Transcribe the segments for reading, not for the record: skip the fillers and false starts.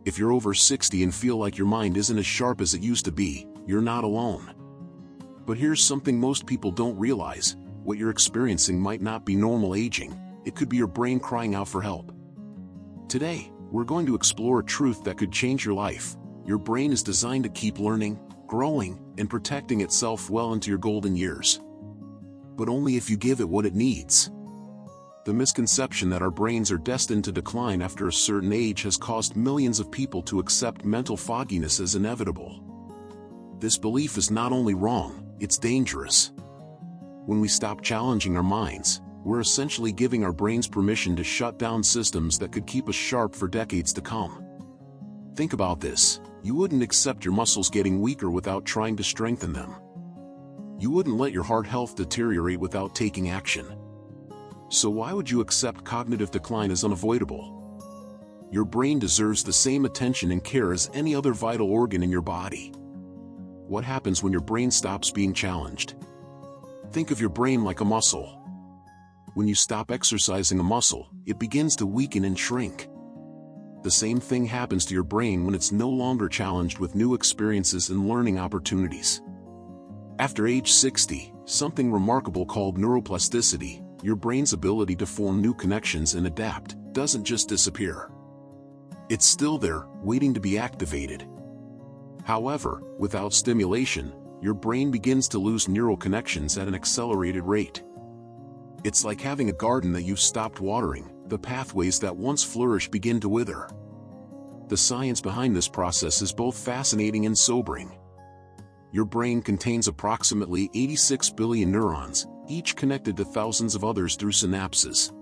If you're over 60 and feel like your mind isn't as sharp as it used to be, you're not alone. But here's something most people don't realize: what you're experiencing might not be normal aging, it could be your brain crying out for help. Today, we're going to explore a truth that could change your life. Your brain is designed to keep learning, growing, and protecting itself well into your golden years. But only if you give it what it needs. The misconception that our brains are destined to decline after a certain age has caused millions of people to accept mental fogginess as inevitable. This belief is not only wrong, it's dangerous. When we stop challenging our minds, we're essentially giving our brains permission to shut down systems that could keep us sharp for decades to come. Think about this: you wouldn't accept your muscles getting weaker without trying to strengthen them. You wouldn't let your heart health deteriorate without taking action. So why would you accept cognitive decline as unavoidable? Your brain deserves the same attention and care as any other vital organ in your body. What happens when your brain stops being challenged? Think of your brain like a muscle. When you stop exercising a muscle, it begins to weaken and shrink. The same thing happens to your brain when it's no longer challenged with new experiences and learning opportunities. After age 60, something remarkable called neuroplasticity, your brain's ability to form new connections and adapt, doesn't just disappear. It's still there, waiting to be activated. However, without stimulation, your brain begins to lose neural connections at an accelerated rate. It's like having a garden that you've stopped watering. The pathways that once flourished begin to wither. The science behind this process is both fascinating and sobering. Your brain contains approximately 86 billion neurons, each connected to thousands of others through synapses.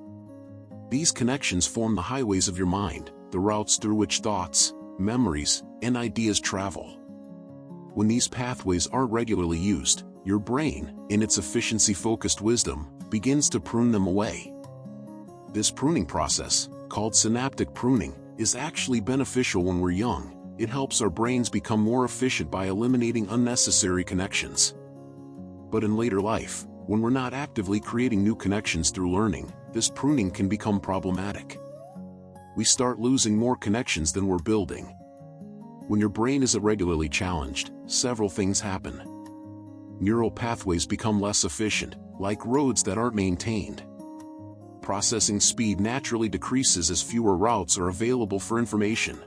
These connections form the highways of your mind, the routes through which thoughts, memories, and ideas travel. When these pathways aren't regularly used, your brain, in its efficiency-focused wisdom, begins to prune them away. This pruning process, called synaptic pruning, is actually beneficial when we're young. It helps our brains become more efficient by eliminating unnecessary connections. But in later life, when we're not actively creating new connections through learning, this pruning can become problematic. We start losing more connections than we're building. When your brain is irregularly challenged, several things happen. Neural pathways become less efficient, like roads that aren't maintained. Processing speed naturally decreases as fewer routes are available for information.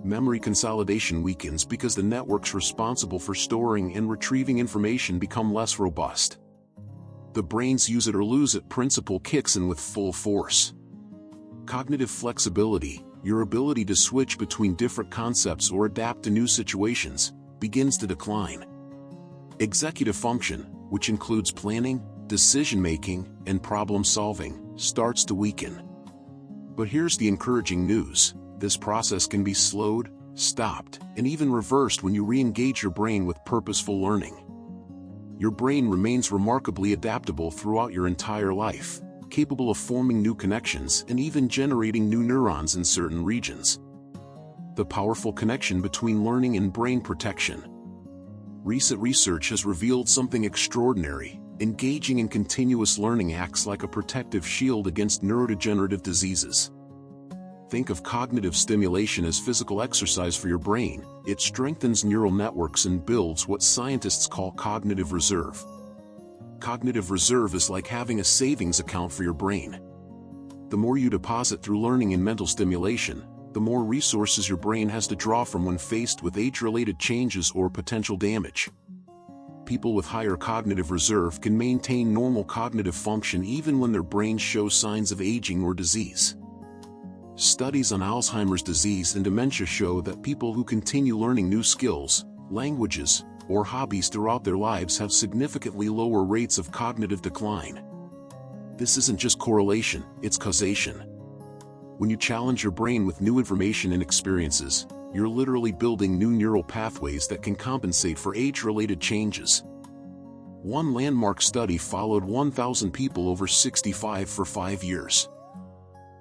Memory consolidation weakens because the networks responsible for storing and retrieving information become less robust. The brain's use it or lose it principle kicks in with full force. Cognitive flexibility, your ability to switch between different concepts or adapt to new situations, begins to decline. Executive function, which includes planning, decision-making, and problem-solving, starts to weaken. But here's the encouraging news: this process can be slowed, stopped, and even reversed when you re-engage your brain with purposeful learning. Your brain remains remarkably adaptable throughout your entire life, capable of forming new connections and even generating new neurons in certain regions. The powerful connection between learning and brain protection. Recent research has revealed something extraordinary. Engaging in continuous learning acts like a protective shield against neurodegenerative diseases. Think of cognitive stimulation as physical exercise for your brain. It strengthens neural networks and builds what scientists call cognitive reserve. Cognitive reserve is like having a savings account for your brain. The more you deposit through learning and mental stimulation, the more resources your brain has to draw from when faced with age-related changes or potential damage. People with higher cognitive reserve can maintain normal cognitive function even when their brains show signs of aging or disease. Studies on Alzheimer's disease and dementia show that people who continue learning new skills, languages, or hobbies throughout their lives have significantly lower rates of cognitive decline. This isn't just correlation, it's causation. When you challenge your brain with new information and experiences, you're literally building new neural pathways that can compensate for age-related changes. One landmark study followed 1,000 people over 65 for 5 years.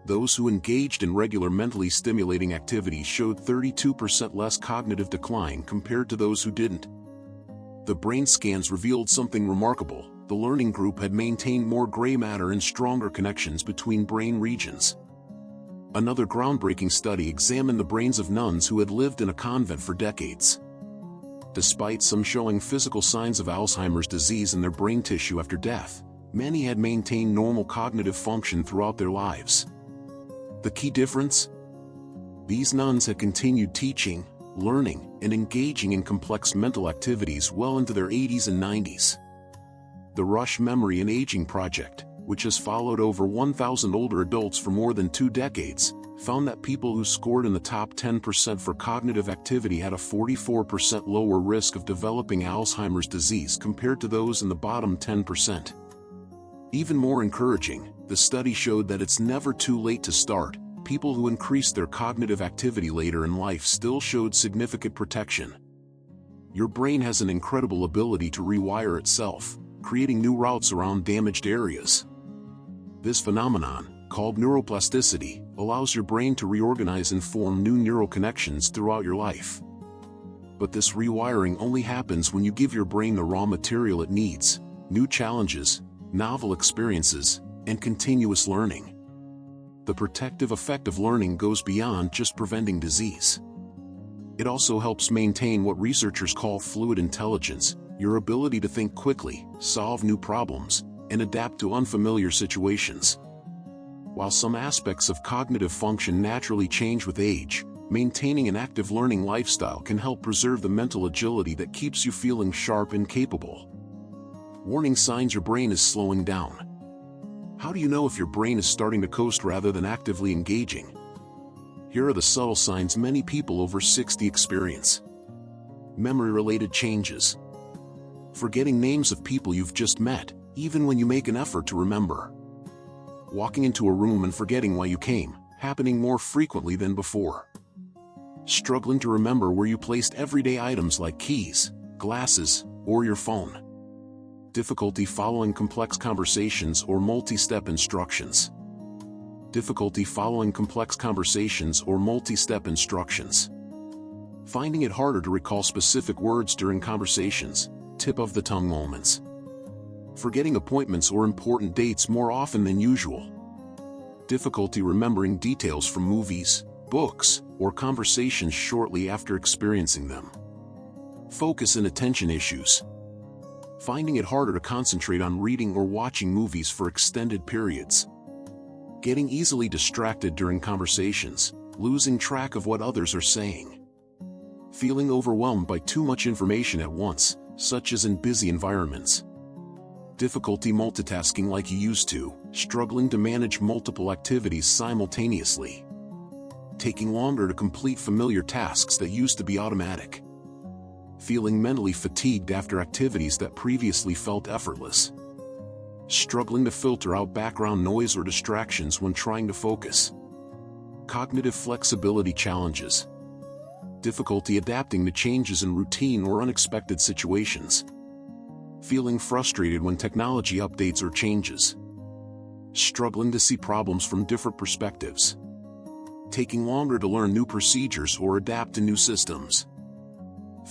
Those who engaged in regular mentally stimulating activities showed 32% less cognitive decline compared to those who didn't. The brain scans revealed something remarkable: the learning group had maintained more gray matter and stronger connections between brain regions. Another groundbreaking study examined the brains of nuns who had lived in a convent for decades. Despite some showing physical signs of Alzheimer's disease in their brain tissue after death, many had maintained normal cognitive function throughout their lives. The key difference? These nuns had continued teaching, learning, and engaging in complex mental activities well into their 80s and 90s. The Rush Memory and Aging Project, which has followed over 1,000 older adults for more than 2 decades, found that people who scored in the top 10% for cognitive activity had a 44% lower risk of developing Alzheimer's disease compared to those in the bottom 10%. Even more encouraging, the study showed that it's never too late to start. People who increased their cognitive activity later in life still showed significant protection. Your brain has an incredible ability to rewire itself, creating new routes around damaged areas. This phenomenon, called neuroplasticity, allows your brain to reorganize and form new neural connections throughout your life. But this rewiring only happens when you give your brain the raw material it needs: new challenges, novel experiences, and continuous learning. The protective effect of learning goes beyond just preventing disease. It also helps maintain what researchers call fluid intelligence, your ability to think quickly, solve new problems, and adapt to unfamiliar situations. While some aspects of cognitive function naturally change with age, maintaining an active learning lifestyle can help preserve the mental agility that keeps you feeling sharp and capable. Warning signs your brain is slowing down. How do you know if your brain is starting to coast rather than actively engaging? Here are the subtle signs many people over 60 experience. Memory-related changes. Forgetting names of people you've just met, even when you make an effort to remember. Walking into a room and forgetting why you came, happening more frequently than before. Struggling to remember where you placed everyday items like keys, glasses, or your phone. Difficulty following complex conversations or multi-step instructions. Difficulty following complex conversations or multi-step instructions. Finding it harder to recall specific words during conversations, tip-of-the-tongue moments. Forgetting appointments or important dates more often than usual. Difficulty remembering details from movies, books, or conversations shortly after experiencing them. Focus and attention issues. Finding it harder to concentrate on reading or watching movies for extended periods. Getting easily distracted during conversations, losing track of what others are saying. Feeling overwhelmed by too much information at once, such as in busy environments. Difficulty multitasking like you used to, struggling to manage multiple activities simultaneously. Taking longer to complete familiar tasks that used to be automatic. Feeling mentally fatigued after activities that previously felt effortless. Struggling to filter out background noise or distractions when trying to focus. Cognitive flexibility challenges. Difficulty adapting to changes in routine or unexpected situations. Feeling frustrated when technology updates or changes. Struggling to see problems from different perspectives. Taking longer to learn new procedures or adapt to new systems.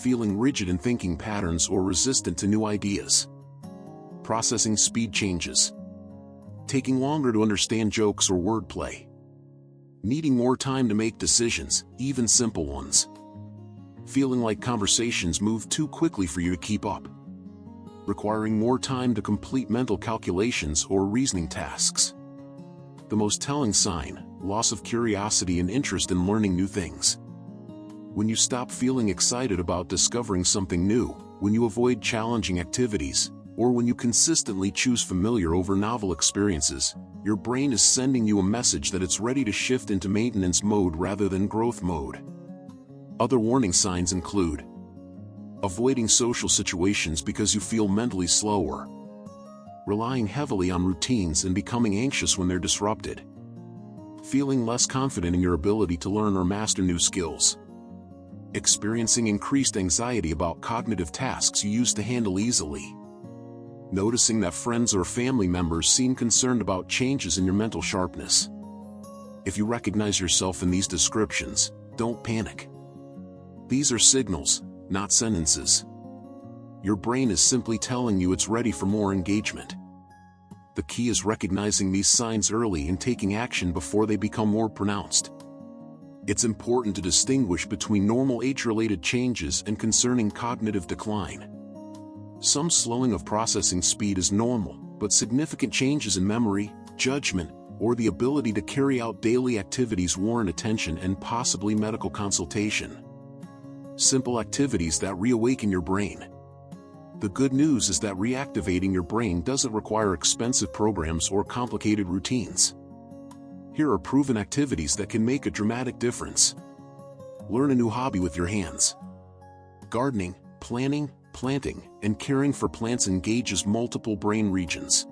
Feeling rigid in thinking patterns or resistant to new ideas. Processing speed changes. Taking longer to understand jokes or wordplay. Needing more time to make decisions, even simple ones. Feeling like conversations move too quickly for you to keep up. Requiring more time to complete mental calculations or reasoning tasks. The most telling sign, loss of curiosity and interest in learning new things. When you stop feeling excited about discovering something new, when you avoid challenging activities, or when you consistently choose familiar over novel experiences, your brain is sending you a message that it's ready to shift into maintenance mode rather than growth mode. Other warning signs include avoiding social situations because you feel mentally slower, relying heavily on routines and becoming anxious when they're disrupted, feeling less confident in your ability to learn or master new skills, experiencing increased anxiety about cognitive tasks you used to handle easily, noticing that friends or family members seem concerned about changes in your mental sharpness. If you recognize yourself in these descriptions, don't panic. These are signals, not sentences. Your brain is simply telling you it's ready for more engagement. The key is recognizing these signs early and taking action before they become more pronounced. It's important to distinguish between normal age-related changes and concerning cognitive decline. Some slowing of processing speed is normal, but significant changes in memory, judgment, or the ability to carry out daily activities warrant attention and possibly medical consultation. Simple activities that reawaken your brain. The good news is that reactivating your brain doesn't require expensive programs or complicated routines. Here are proven activities that can make a dramatic difference. Learn a new hobby with your hands. Gardening, planting, and caring for plants engages multiple brain regions.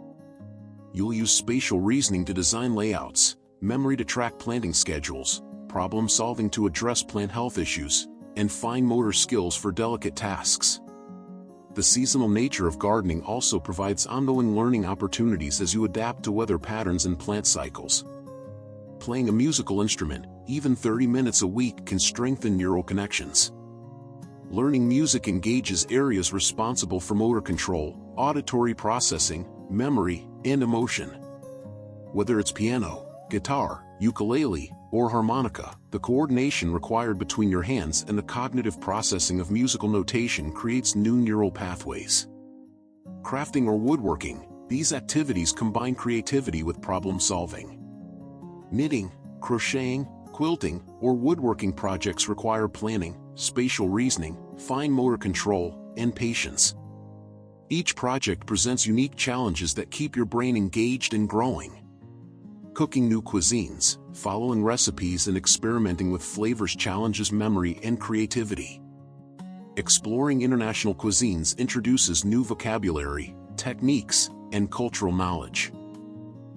You'll use spatial reasoning to design layouts, memory to track planting schedules, problem solving to address plant health issues, and fine motor skills for delicate tasks. The seasonal nature of gardening also provides ongoing learning opportunities as you adapt to weather patterns and plant cycles. Playing a musical instrument, even 30 minutes a week, can strengthen neural connections. Learning music engages areas responsible for motor control, auditory processing, memory, and emotion. Whether it's piano, guitar, ukulele, or harmonica, the coordination required between your hands and the cognitive processing of musical notation creates new neural pathways. Crafting or woodworking, these activities combine creativity with problem solving. Knitting, crocheting, quilting, or woodworking projects require planning, spatial reasoning, fine motor control, and patience. Each project presents unique challenges that keep your brain engaged and growing. Cooking new cuisines, following recipes and experimenting with flavors challenges memory and creativity. Exploring international cuisines introduces new vocabulary, techniques, and cultural knowledge.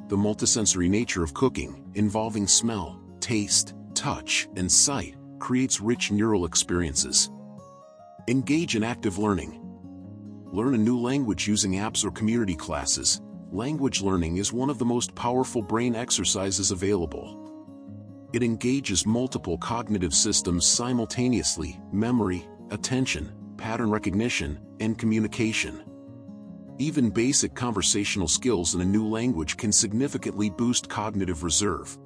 The multisensory nature of cooking, involving smell, taste, touch, and sight, creates rich neural experiences. Engage in active learning. Learn a new language using apps or community classes. Language learning is one of the most powerful brain exercises available. It engages multiple cognitive systems simultaneously: memory, attention, pattern recognition, and communication. Even basic conversational skills in a new language can significantly boost cognitive reserve.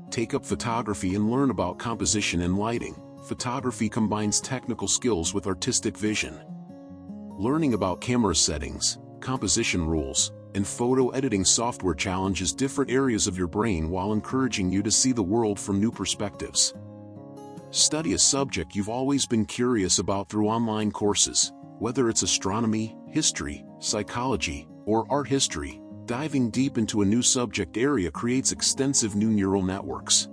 Take up photography and learn about composition and lighting. Photography combines technical skills with artistic vision. Learning about camera settings, composition rules, and photo editing software challenges different areas of your brain while encouraging you to see the world from new perspectives. Study a subject you've always been curious about through online courses, whether it's astronomy, history, psychology, or art history. Diving deep into a new subject area creates extensive new neural networks.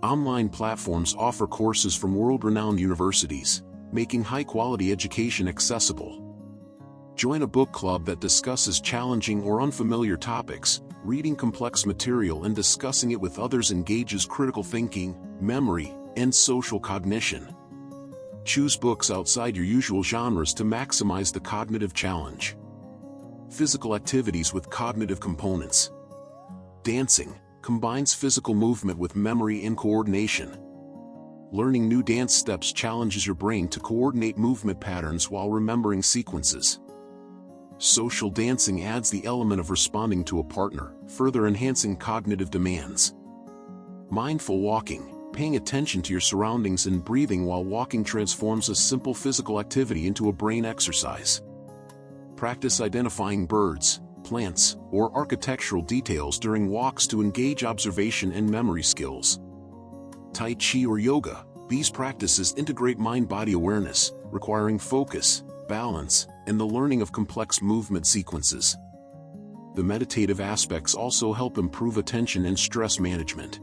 Online platforms offer courses from world-renowned universities, making high-quality education accessible. Join a book club that discusses challenging or unfamiliar topics. Reading complex material and discussing it with others engages critical thinking, memory, and social cognition. Choose books outside your usual genres to maximize the cognitive challenge. Physical activities with cognitive components. Dancing combines physical movement with memory and coordination. Learning new dance steps challenges your brain to coordinate movement patterns while remembering sequences. Social dancing adds the element of responding to a partner, further enhancing cognitive demands. Mindful walking, paying attention to your surroundings and breathing while walking transforms a simple physical activity into a brain exercise. Practice identifying birds, plants, or architectural details during walks to engage observation and memory skills. Tai Chi or yoga, these practices integrate mind-body awareness, requiring focus, balance, and the learning of complex movement sequences. The meditative aspects also help improve attention and stress management.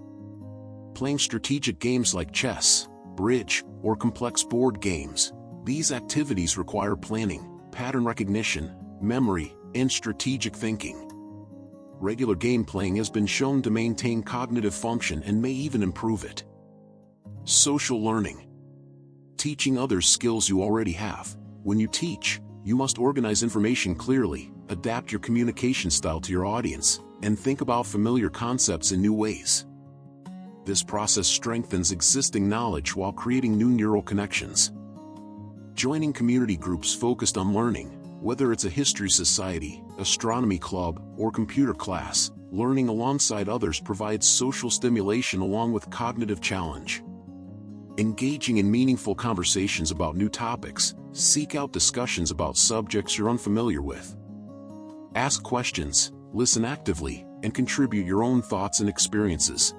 Playing strategic games like chess, bridge, or complex board games, these activities require planning, pattern recognition, memory, and strategic thinking. Regular game playing has been shown to maintain cognitive function and may even improve it. Social learning. Teaching others skills you already have. When you teach, you must organize information clearly, adapt your communication style to your audience, and think about familiar concepts in new ways. This process strengthens existing knowledge while creating new neural connections. Joining community groups focused on learning, Whether it's a history society, astronomy club, or computer class, learning alongside others provides social stimulation along with cognitive challenge. Engaging in meaningful conversations about new topics, seek out discussions about subjects you're unfamiliar with. Ask questions, listen actively, and contribute your own thoughts and experiences.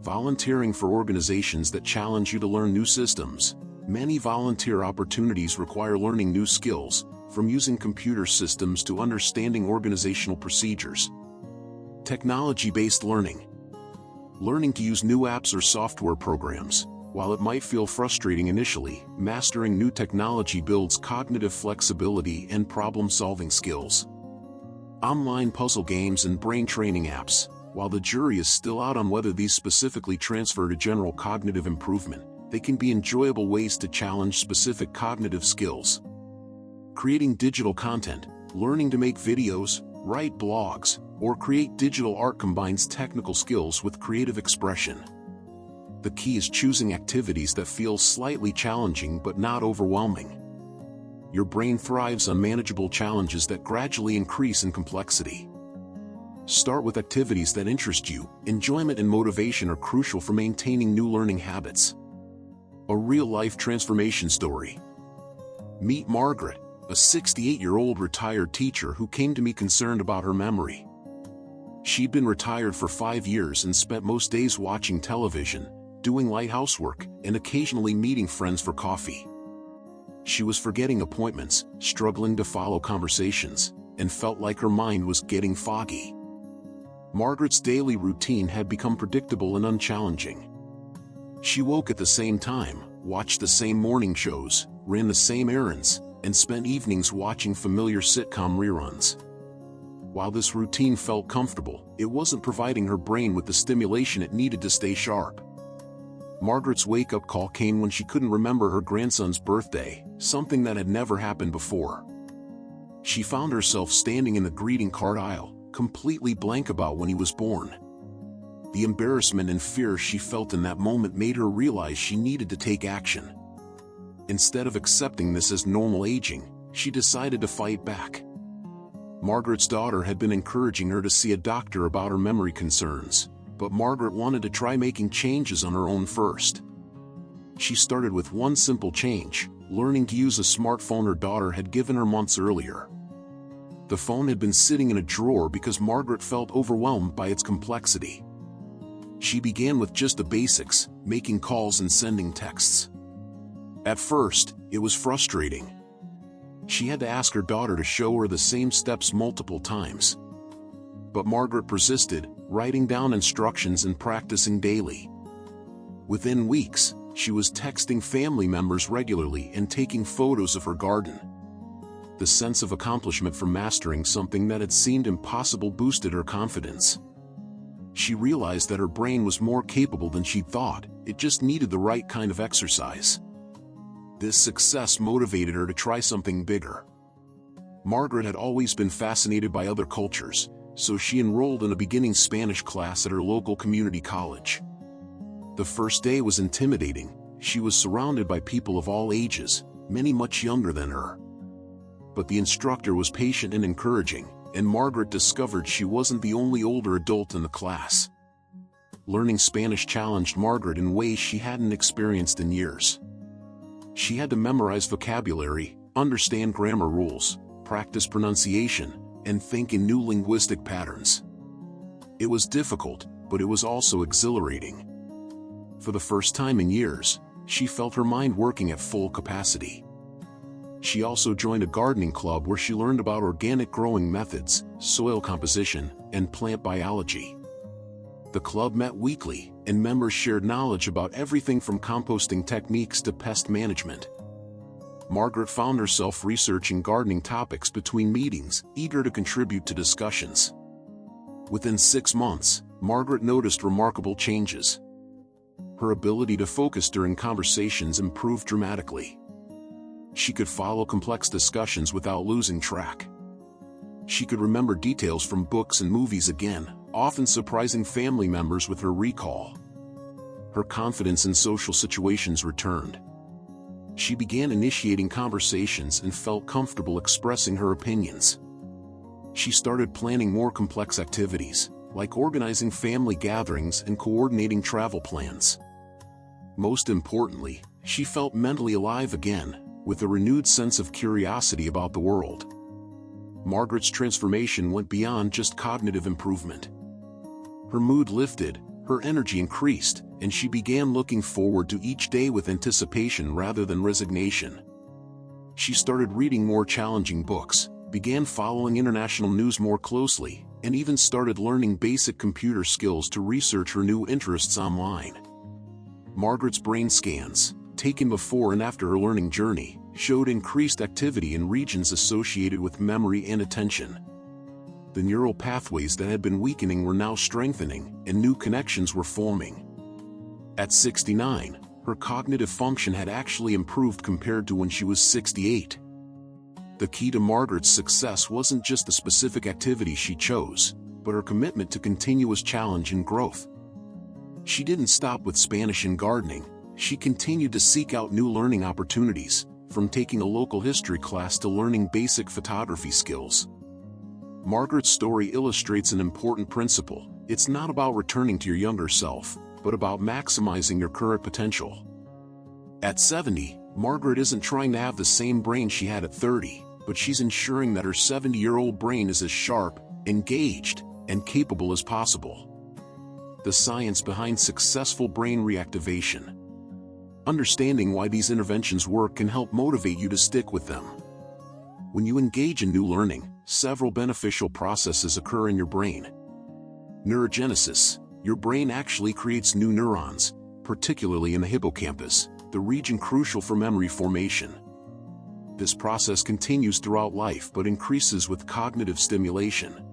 Volunteering for organizations that challenge you to learn new systems. Many volunteer opportunities require learning new skills, from using computer systems to understanding organizational procedures. Technology-based learning. Learning to use new apps or software programs. While it might feel frustrating initially, mastering new technology builds cognitive flexibility and problem-solving skills. Online puzzle games and brain training apps. While the jury is still out on whether these specifically transfer to general cognitive improvement, they can be enjoyable ways to challenge specific cognitive skills. Creating digital content. Learning to make videos, write blogs, or create digital art combines technical skills with creative expression. The key is choosing activities that feel slightly challenging but not overwhelming. Your brain thrives on manageable challenges that gradually increase in complexity. Start with activities that interest you. Enjoyment and motivation are crucial for maintaining new learning habits. A real-life transformation story. Meet Margaret, a 68-year-old retired teacher who came to me concerned about her memory. She'd been retired for 5 years and spent most days watching television, doing light housework, and occasionally meeting friends for coffee. She was forgetting appointments, struggling to follow conversations, and felt like her mind was getting foggy. Margaret's daily routine had become predictable and unchallenging. She woke at the same time, watched the same morning shows, ran the same errands, and spent evenings watching familiar sitcom reruns. While this routine felt comfortable, it wasn't providing her brain with the stimulation it needed to stay sharp. Margaret's wake-up call came when she couldn't remember her grandson's birthday, something that had never happened before. She found herself standing in the greeting card aisle, completely blank about when he was born. The embarrassment and fear she felt in that moment made her realize she needed to take action. Instead of accepting this as normal aging, she decided to fight back. Margaret's daughter had been encouraging her to see a doctor about her memory concerns, but Margaret wanted to try making changes on her own first. She started with one simple change, learning to use a smartphone her daughter had given her months earlier. The phone had been sitting in a drawer because Margaret felt overwhelmed by its complexity. She began with just the basics, making calls and sending texts. At first, it was frustrating. She had to ask her daughter to show her the same steps multiple times. But Margaret persisted, writing down instructions and practicing daily. Within weeks, she was texting family members regularly and taking photos of her garden. The sense of accomplishment from mastering something that had seemed impossible boosted her confidence. She realized that her brain was more capable than she'd thought, it just needed the right kind of exercise. This success motivated her to try something bigger. Margaret had always been fascinated by other cultures, so she enrolled in a beginning Spanish class at her local community college. The first day was intimidating. She was surrounded by people of all ages, many much younger than her. But the instructor was patient and encouraging, and Margaret discovered she wasn't the only older adult in the class. Learning Spanish challenged Margaret in ways she hadn't experienced in years. She had to memorize vocabulary, understand grammar rules, practice pronunciation, and think in new linguistic patterns. It was difficult, but it was also exhilarating. For the first time in years, she felt her mind working at full capacity. She also joined a gardening club where she learned about organic growing methods, soil composition, and plant biology. The club met weekly, and members shared knowledge about everything from composting techniques to pest management. Margaret found herself researching gardening topics between meetings, eager to contribute to discussions. Within 6 months, Margaret noticed remarkable changes. Her ability to focus during conversations improved dramatically. She could follow complex discussions without losing track. She could remember details from books and movies again, often surprising family members with her recall. Her confidence in social situations returned. She began initiating conversations and felt comfortable expressing her opinions. She started planning more complex activities, like organizing family gatherings and coordinating travel plans. Most importantly, she felt mentally alive again, with a renewed sense of curiosity about the world. Margaret's transformation went beyond just cognitive improvement. Her mood lifted, her energy increased, and she began looking forward to each day with anticipation rather than resignation. She started reading more challenging books, began following international news more closely, and even started learning basic computer skills to research her new interests online. Margaret's brain scans, taken before and after her learning journey, showed increased activity in regions associated with memory and attention. The neural pathways that had been weakening were now strengthening, and new connections were forming. At 69, her cognitive function had actually improved compared to when she was 68. The key to Margaret's success wasn't just the specific activity she chose, but her commitment to continuous challenge and growth. She didn't stop with Spanish and gardening. She continued to seek out new learning opportunities, from taking a local history class to learning basic photography skills. Margaret's story illustrates an important principle. It's not about returning to your younger self, but about maximizing your current potential. At 70, Margaret isn't trying to have the same brain she had at 30, but she's ensuring that her 70-year-old brain is as sharp, engaged, and capable as possible. The science behind successful brain reactivation. Understanding why these interventions work can help motivate you to stick with them. When you engage in new learning, several beneficial processes occur in your brain. Neurogenesis. Your brain actually creates new neurons, particularly in the hippocampus, the region crucial for memory formation. This process continues throughout life but increases with cognitive stimulation.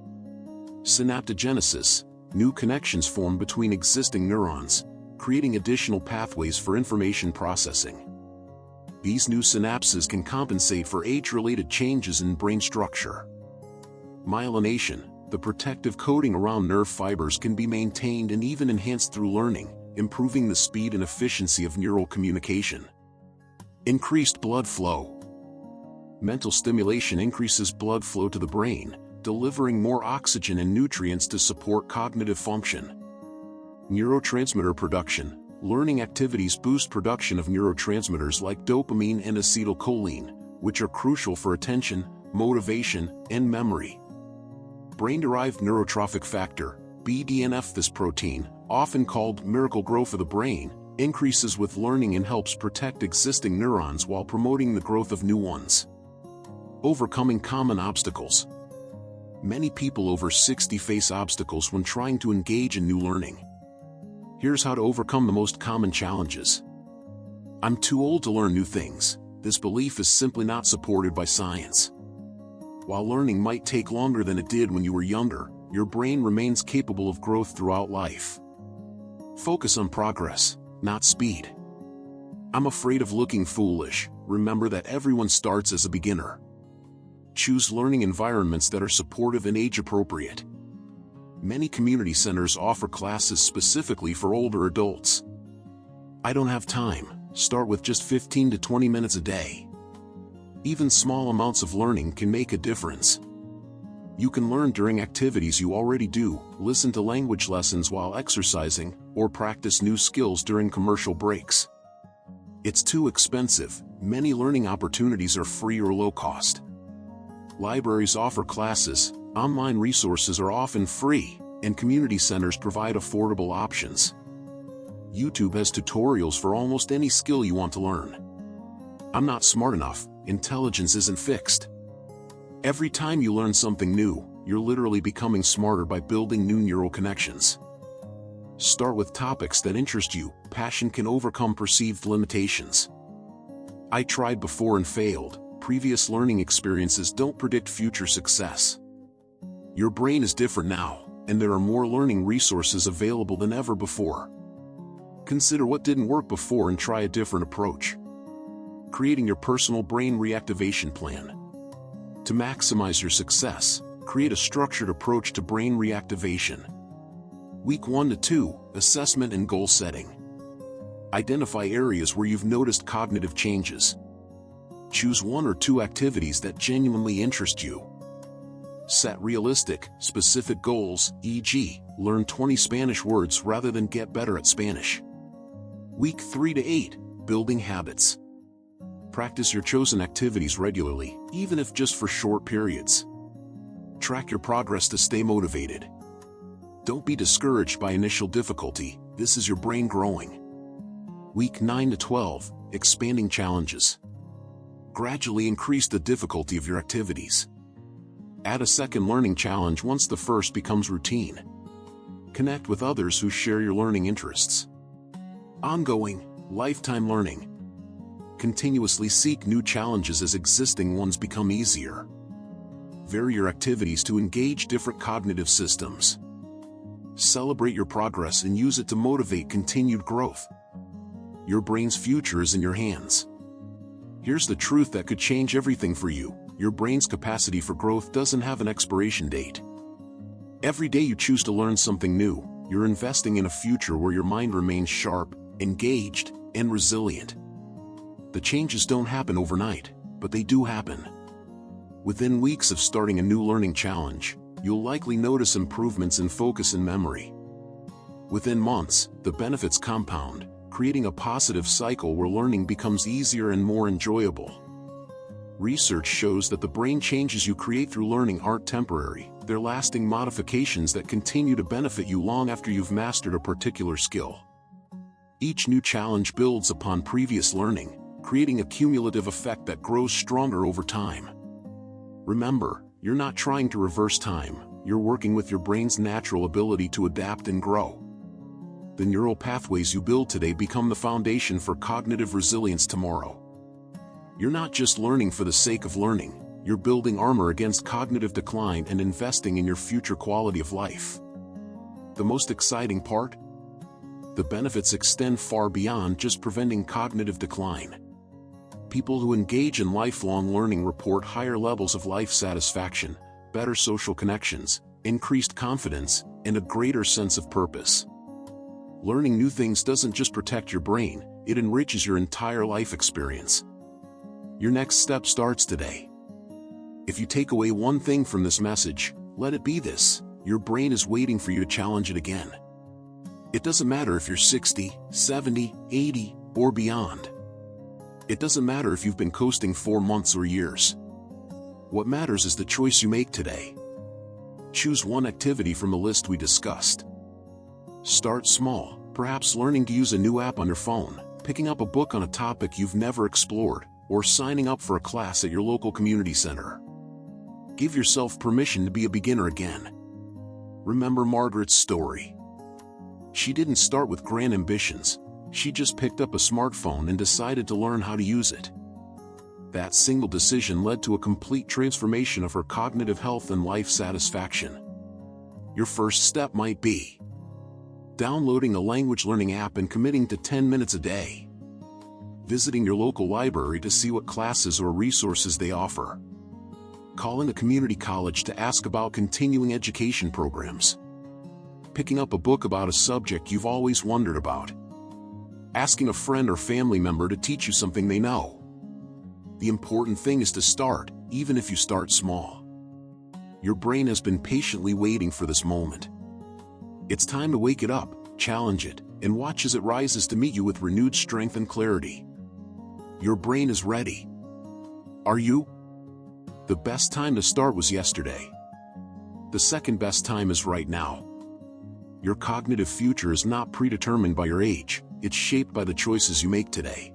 Synaptogenesis. New connections form between existing neurons, creating additional pathways for information processing. These new synapses can compensate for age-related changes in brain structure. Myelination. The protective coating around nerve fibers can be maintained and even enhanced through learning, improving the speed and efficiency of neural communication. Increased blood flow. Mental stimulation increases blood flow to the brain, delivering more oxygen and nutrients to support cognitive function. Neurotransmitter production. Learning activities boost production of neurotransmitters like dopamine and acetylcholine, which are crucial for attention, motivation, and memory. Brain-derived neurotrophic factor, BDNF. This protein, often called miracle grow for the brain, increases with learning and helps protect existing neurons while promoting the growth of new ones. Overcoming common obstacles. Many people over 60 face obstacles when trying to engage in new learning. Here's how to overcome the most common challenges. I'm too old to learn new things. This belief is simply not supported by science. While learning might take longer than it did when you were younger, your brain remains capable of growth throughout life. Focus on progress, not speed. I'm afraid of looking foolish. Remember that everyone starts as a beginner. Choose learning environments that are supportive and age-appropriate. Many community centers offer classes specifically for older adults. I don't have time. Start with just 15 to 20 minutes a day. Even small amounts of learning can make a difference. You can learn during activities you already do, listen to language lessons while exercising, or practice new skills during commercial breaks. It's too expensive. Many learning opportunities are free or low cost. Libraries offer classes, online resources are often free, and community centers provide affordable options. YouTube has tutorials for almost any skill you want to learn. I'm not smart enough. Intelligence isn't fixed. Every time you learn something new, you're literally becoming smarter by building new neural connections. Start with topics that interest you. Passion can overcome perceived limitations. I tried before and failed. Previous learning experiences don't predict future success. Your brain is different now, and there are more learning resources available than ever before. Consider what didn't work before and try a different approach. Creating your personal brain reactivation plan. To maximize your success, create a structured approach to brain reactivation. Week 1 to 2, assessment and goal setting. Identify areas where you've noticed cognitive changes. Choose 1 or 2 activities that genuinely interest you. Set realistic, specific goals, e.g., learn 20 Spanish words rather than get better at Spanish. Week 3 to 8, building habits. Practice your chosen activities regularly, even if just for short periods. Track your progress to stay motivated. Don't be discouraged by initial difficulty, this is your brain growing. Week 9 to 12, expanding challenges. Gradually increase the difficulty of your activities. Add a second learning challenge once the first becomes routine. Connect with others who share your learning interests. Ongoing, lifetime learning. Continuously seek new challenges as existing ones become easier. Vary your activities to engage different cognitive systems. Celebrate your progress and use it to motivate continued growth. Your brain's future is in your hands. Here's the truth that could change everything for you. Your brain's capacity for growth doesn't have an expiration date. Every day you choose to learn something new, you're investing in a future where your mind remains sharp, engaged, and resilient. The changes don't happen overnight, but they do happen. Within weeks of starting a new learning challenge, you'll likely notice improvements in focus and memory. Within months, the benefits compound, creating a positive cycle where learning becomes easier and more enjoyable. Research shows that the brain changes you create through learning aren't temporary, they're lasting modifications that continue to benefit you long after you've mastered a particular skill. Each new challenge builds upon previous learning, creating a cumulative effect that grows stronger over time. Remember, you're not trying to reverse time, you're working with your brain's natural ability to adapt and grow. The neural pathways you build today become the foundation for cognitive resilience tomorrow. You're not just learning for the sake of learning, you're building armor against cognitive decline and investing in your future quality of life. The most exciting part? The benefits extend far beyond just preventing cognitive decline. People who engage in lifelong learning report higher levels of life satisfaction, better social connections, increased confidence, and a greater sense of purpose. Learning new things doesn't just protect your brain, it enriches your entire life experience. Your next step starts today. If you take away one thing from this message, let it be this: your brain is waiting for you to challenge it again. It doesn't matter if you're 60, 70, 80, or beyond. It doesn't matter if you've been coasting 4 months or years. What matters is the choice you make today. Choose one activity from the list we discussed. Start small, perhaps learning to use a new app on your phone, picking up a book on a topic you've never explored, or signing up for a class at your local community center. Give yourself permission to be a beginner again. Remember Margaret's story. She didn't start with grand ambitions, she just picked up a smartphone and decided to learn how to use it. That single decision led to a complete transformation of her cognitive health and life satisfaction. Your first step might be downloading a language learning app and committing to 10 minutes a day. Visiting your local library to see what classes or resources they offer. Calling a community college to ask about continuing education programs. Picking up a book about a subject you've always wondered about. Asking a friend or family member to teach you something they know. The important thing is to start, even if you start small. Your brain has been patiently waiting for this moment. It's time to wake it up, challenge it, and watch as it rises to meet you with renewed strength and clarity. Your brain is ready. Are you? The best time to start was yesterday. The second best time is right now. Your cognitive future is not predetermined by your age, it's shaped by the choices you make today.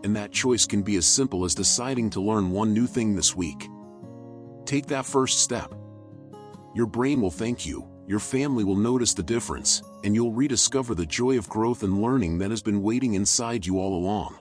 And that choice can be as simple as deciding to learn one new thing this week. Take that first step. Your brain will thank you, your family will notice the difference, and you'll rediscover the joy of growth and learning that has been waiting inside you all along.